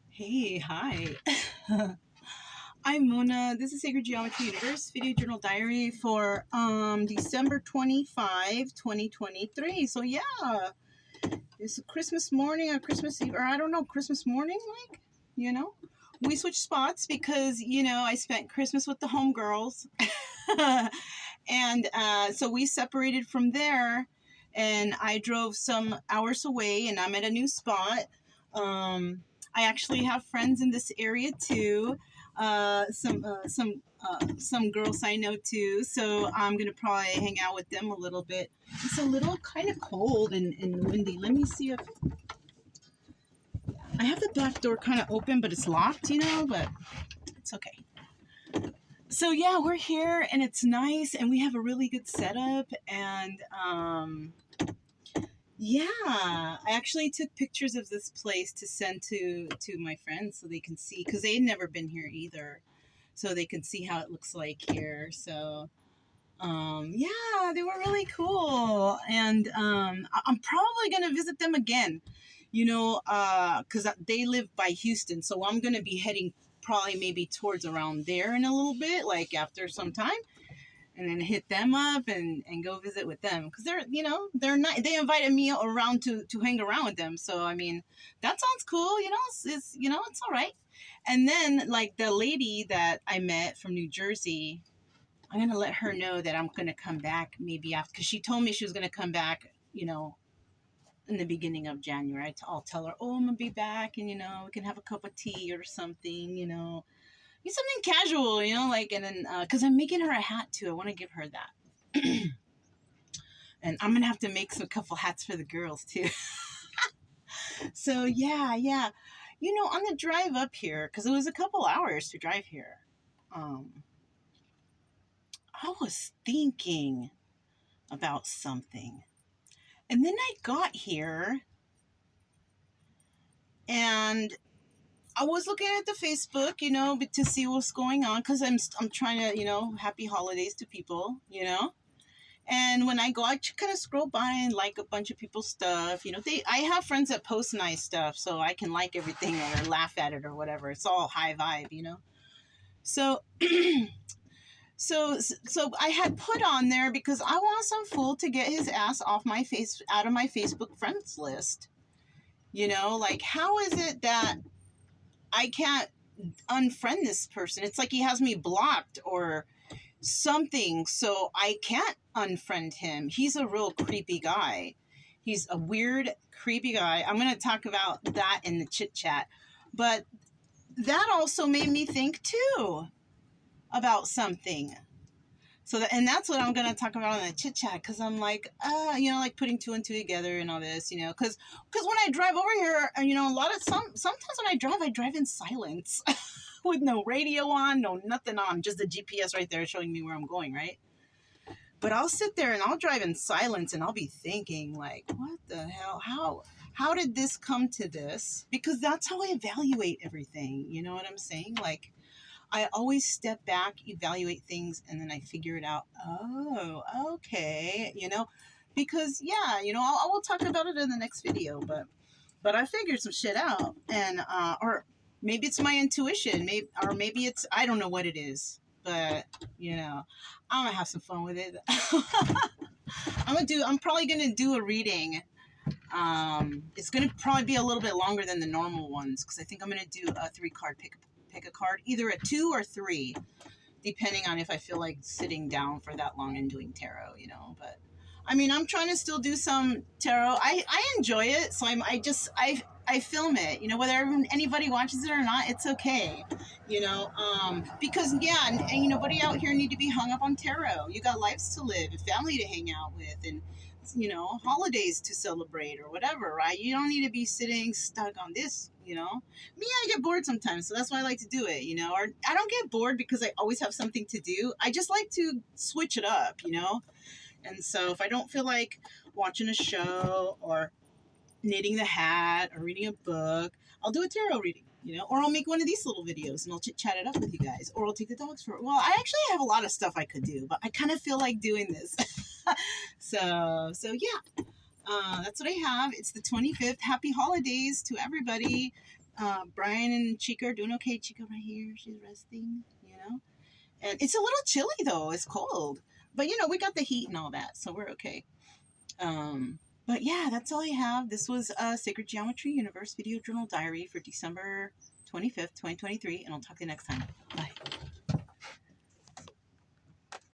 Hey, hi. I'm Mona. This is Sacred Geometry Universe Video Journal Diary for December 25, 2023. So yeah, it's a Christmas morning or Christmas Eve, or I don't know, Christmas morning, like, you know. We switched spots because, I spent Christmas with the homegirls. And so we separated from there, and I drove some hours away, and I'm at a new spot. I actually have friends in this area too. Some girls I know too, so I'm gonna probably hang out with them a little bit. It's a little kind of cold and windy. Let me see if I have the back door kind of open, but it's locked, but it's okay. So yeah, we're here and it's nice and we have a really good setup, and yeah, I actually took pictures of this place to send to my friends so they can see, because they'd never been here either, so they can see how it looks like here. So yeah, they were really cool, and I'm probably gonna visit them again, because they live by Houston, so I'm gonna be heading probably maybe towards around there in a little bit, like after some time, and then hit them up and go visit with them, because they're not, they invited me around to hang around with them. So I mean, that sounds cool. It's all right. And then, like, the lady that I met from New Jersey, I'm gonna let her know that I'm gonna come back maybe after, because she told me she was gonna come back, in the beginning of January. I'll tell her, oh, I'm gonna be back, and we can have a cup of tea or something, something casual, like, and then because I'm making her a hat too. I want to give her that. And I'm gonna have to make a couple hats for the girls too. So yeah. On the drive up here, because it was a couple hours to drive here, I was thinking about something, and then I got here and I was looking at the Facebook, to see what's going on, because I'm trying to, happy holidays to people, And when I go, I kind of scroll by and like a bunch of people's stuff. I have friends that post nice stuff, so I can like everything or laugh at it or whatever. It's all high vibe, So, so I had put on there, because I want some fool to get his ass out of my Facebook friends list. Like, how is it that I can't unfriend this person? It's like he has me blocked or something, so I can't unfriend him. He's a real creepy guy. He's a weird, creepy guy. I'm going to talk about that in the chit chat. But that also made me think too about something. And that's what I'm going to talk about in the chit chat, because I'm like, like putting two and two together and all this, because when I drive over here, sometimes when I drive in silence with no radio on, no nothing on, just the GPS right there showing me where I'm going, right? But I'll sit there and I'll drive in silence and I'll be thinking, like, what the hell? How did this come to this? Because that's how I evaluate everything. You know what I'm saying? Like, I always step back, evaluate things, and then I figure it out. Oh, okay. Because I will talk about it in the next video, but I figured some shit out, and or maybe it's my intuition, maybe it's, I don't know what it is, but I'm gonna have some fun with it. I'm probably gonna do a reading. It's gonna probably be a little bit longer than the normal ones, because I think I'm gonna do a 3-card pick a card, either a 2 or 3, depending on if I feel like sitting down for that long and doing tarot, but I mean, I'm trying to still do some tarot. I enjoy it, so I film it, whether anybody watches it or not, it's okay, because and nobody out here need to be hung up on tarot. You got lives to live, a family to hang out with, and holidays to celebrate or whatever, right? You don't need to be sitting stuck on this, Me, I get bored sometimes, so that's why I like to do it, or I don't get bored because I always have something to do. I just like to switch it up, And so if I don't feel like watching a show or knitting the hat or reading a book, I'll do a tarot reading, or I'll make one of these little videos and I'll chat it up with you guys, or I'll take the dogs for it. Well, I actually have a lot of stuff I could do, but I kind of feel like doing this. So yeah. That's what I have. It's the 25th. Happy holidays to everybody. Brian and Chica are doing okay. Chica right here. She's resting, you know. And it's a little chilly though. It's cold. But you know, we got the heat and all that, so we're okay. But yeah, that's all I have. This was Sacred Geometry Universe Video Journal Diary for December 25th, 2023, and I'll talk to you next time. Bye.